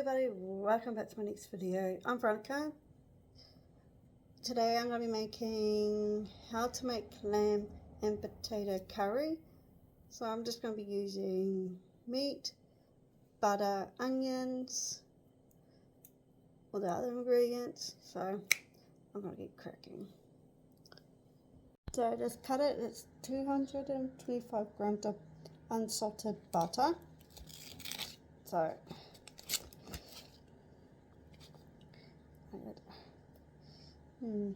everybody, welcome back to my next video. I'm Veronica. Today I'm going to be making how to make lamb and potato curry. So I'm just going to be using meat, butter, onions, all the other ingredients. So I'm going to get cracking. So I just cut it. It's 225 grams of unsalted butter. So I'm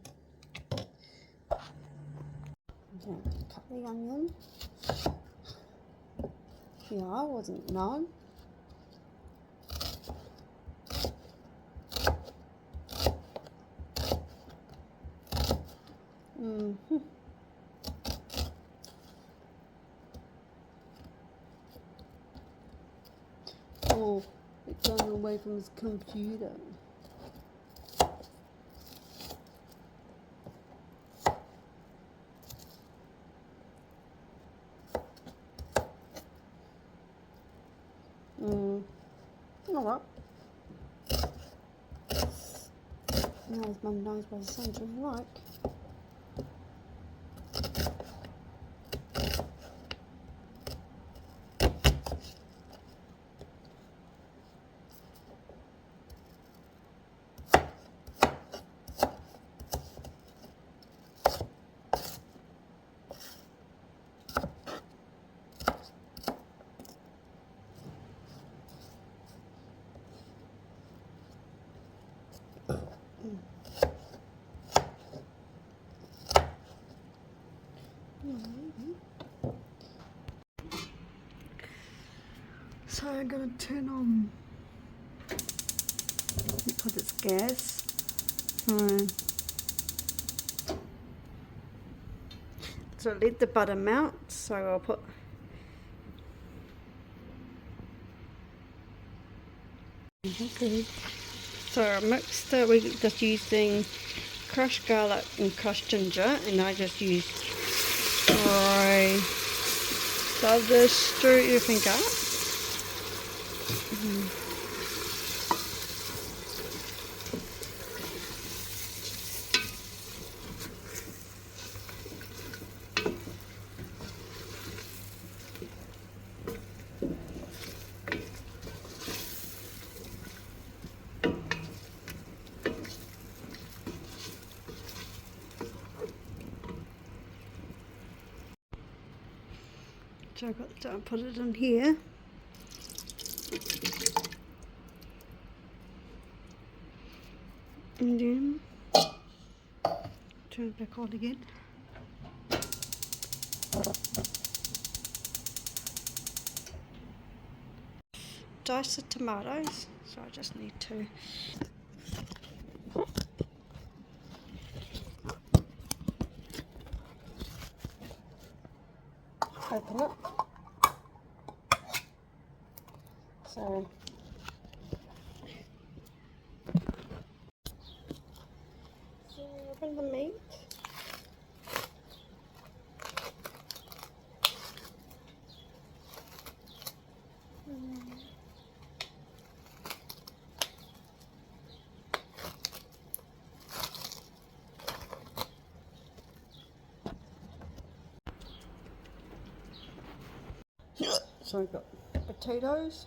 going to cut the onion. Yeah, I wasn't known. Oh, it's going away from his computer. Alright. Now his mum knows what his son's really like. So I'm gonna turn on, because it's gas, so let the butter melt. So I'll put So I mixed it. We're just using crushed garlic and crushed ginger, and I just used dry. So I'll just stir everything up. So I've got to put it in here. And then turn it back on again. Dice the tomatoes, so I just need to open it. So bring the meat. So I've got potatoes.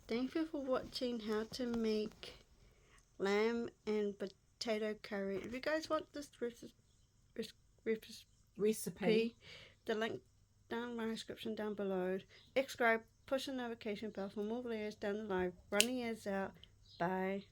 Thank you for watching how to make lamb and potato curry. If you guys want this Recipe. the link down in my description down below. Subscribe, push the notification bell for more videos down the line. Running ads out. Bye.